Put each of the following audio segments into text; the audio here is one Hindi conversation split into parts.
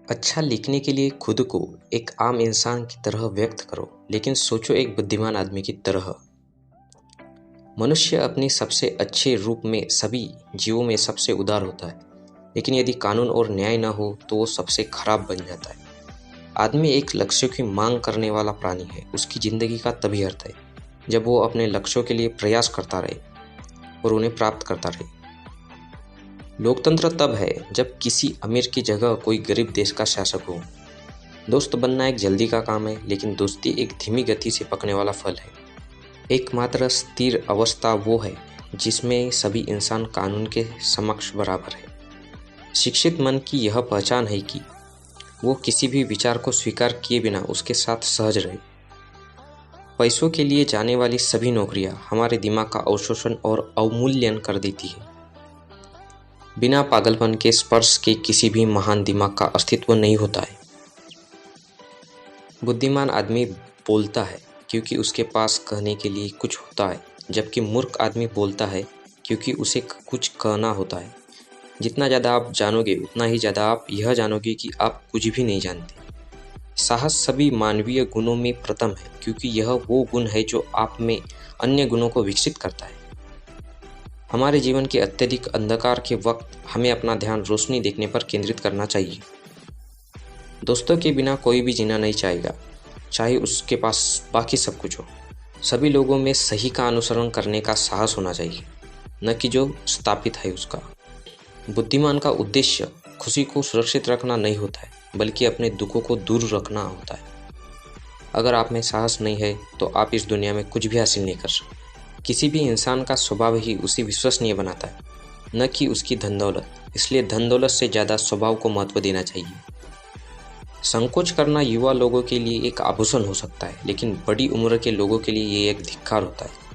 अच्छा लिखने के लिए खुद को एक आम इंसान की तरह व्यक्त करो, लेकिन सोचो एक बुद्धिमान आदमी की तरह। मनुष्य अपने सबसे अच्छे रूप में सभी जीवों में सबसे उदार होता है, लेकिन यदि कानून और न्याय न हो तो वो सबसे खराब बन जाता है। आदमी एक लक्ष्यों की मांग करने वाला प्राणी है। उसकी जिंदगी का तभी अर्थ है जब वो अपने लक्ष्यों के लिए प्रयास करता रहे और उन्हें प्राप्त करता रहे। लोकतंत्र तब है जब किसी अमीर की जगह कोई गरीब देश का शासक हो। दोस्त बनना एक जल्दी का काम है, लेकिन दोस्ती एक धीमी गति से पकने वाला फल है। एकमात्र स्थिर अवस्था वो है जिसमें सभी इंसान कानून के समक्ष बराबर है। शिक्षित मन की यह पहचान है कि वो किसी भी विचार को स्वीकार किए बिना उसके साथ सहज रहे। पैसों के लिए जाने वाली सभी नौकरियां हमारे दिमाग का अवशोषण और अवमूल्यन कर देती है। बिना पागलपन के स्पर्श के किसी भी महान दिमाग का अस्तित्व नहीं होता है। बुद्धिमान आदमी बोलता है क्योंकि उसके पास कहने के लिए कुछ होता है, जबकि मूर्ख आदमी बोलता है क्योंकि उसे कुछ कहना होता है। जितना ज़्यादा आप जानोगे उतना ही ज़्यादा आप यह जानोगे कि आप कुछ भी नहीं जानते। साहस सभी मानवीय गुणों में प्रथम है, क्योंकि यह वो गुण है जो आप में अन्य गुणों को विकसित करता है। हमारे जीवन के अत्यधिक अंधकार के वक्त हमें अपना ध्यान रोशनी देखने पर केंद्रित करना चाहिए। दोस्तों के बिना कोई भी जीना नहीं चाहेगा, चाहे उसके पास बाकी सब कुछ हो। सभी लोगों में सही का अनुसरण करने का साहस होना चाहिए, न कि जो स्थापित है उसका। बुद्धिमान का उद्देश्य खुशी को सुरक्षित रखना नहीं होता है, बल्कि अपने दुखों को दूर रखना होता है। अगर आप में साहस नहीं है तो आप इस दुनिया में कुछ भी हासिल नहीं कर सकते। किसी भी इंसान का स्वभाव ही उसे विश्वसनीय बनाता है, न कि उसकी धन दौलत। इसलिए धन दौलत से ज़्यादा स्वभाव को महत्व देना चाहिए। संकोच करना युवा लोगों के लिए एक आभूषण हो सकता है, लेकिन बड़ी उम्र के लोगों के लिए ये एक धिक्कार होता है।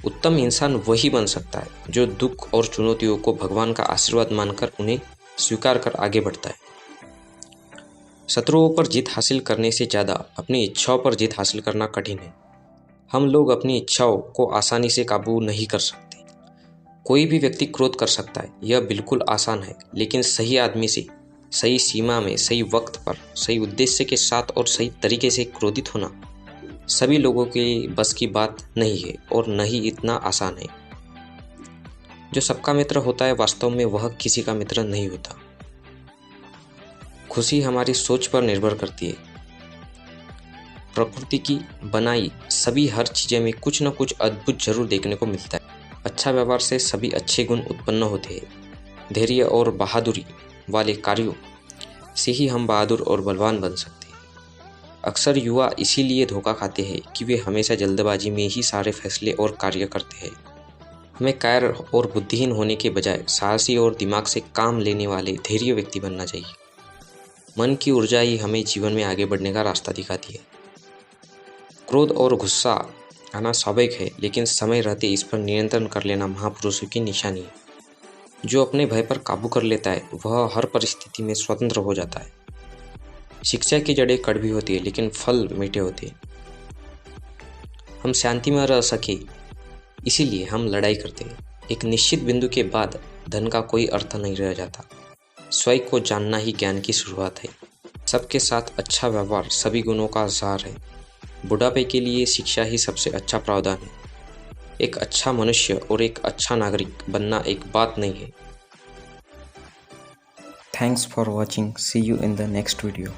उत्तम इंसान वही बन सकता है जो दुख और चुनौतियों को भगवान का आशीर्वाद मानकर उन्हें स्वीकार कर आगे बढ़ता है। शत्रुओं पर जीत हासिल करने से ज़्यादा अपनी इच्छाओं पर जीत हासिल करना कठिन है। हम लोग अपनी इच्छाओं को आसानी से काबू नहीं कर सकते। कोई भी व्यक्ति क्रोध कर सकता है, यह बिल्कुल आसान है, लेकिन सही आदमी से सही सीमा में, सही वक्त पर, सही उद्देश्य के साथ और सही तरीके से क्रोधित होना सभी लोगों के बस की बात नहीं है और न ही इतना आसान है। जो सबका मित्र होता है, वास्तव में वह किसी का मित्र नहीं होता। खुशी हमारी सोच पर निर्भर करती है। प्रकृति की बनाई सभी हर चीज़ें में कुछ न कुछ अद्भुत जरूर देखने को मिलता है। अच्छा व्यवहार से सभी अच्छे गुण उत्पन्न होते हैं। धैर्य और बहादुरी वाले कार्यों से ही हम बहादुर और बलवान बन सकते हैं। अक्सर युवा इसीलिए धोखा खाते हैं कि वे हमेशा जल्दबाजी में ही सारे फैसले और कार्य करते हैं। हमें कायर और बुद्धिहीन होने के बजाय साहसी और दिमाग से काम लेने वाले धैर्य व्यक्ति बनना चाहिए। मन की ऊर्जा ही हमें जीवन में आगे बढ़ने का रास्ता दिखाती है। क्रोध और गुस्सा आना स्वाभाविक है, लेकिन समय रहते इस पर नियंत्रण कर लेना महापुरुषों की निशानी है। जो अपने भय पर काबू कर लेता है वह हर परिस्थिति में स्वतंत्र हो जाता है। शिक्षा की जड़ें कड़वी होती है, लेकिन फल मीठे होते हैं। हम शांति में रह सके इसीलिए हम लड़ाई करते हैं। एक निश्चित बिंदु के बाद धन का कोई अर्थ नहीं रह जाता। स्वयं को जानना ही ज्ञान की शुरुआत है। सबके साथ अच्छा व्यवहार सभी गुणों का आधार है। बुढ़ापे के लिए शिक्षा ही सबसे अच्छा प्रावधान है। एक अच्छा मनुष्य और एक अच्छा नागरिक बनना एक बात नहीं है। Thanks for watching. See you in the next video.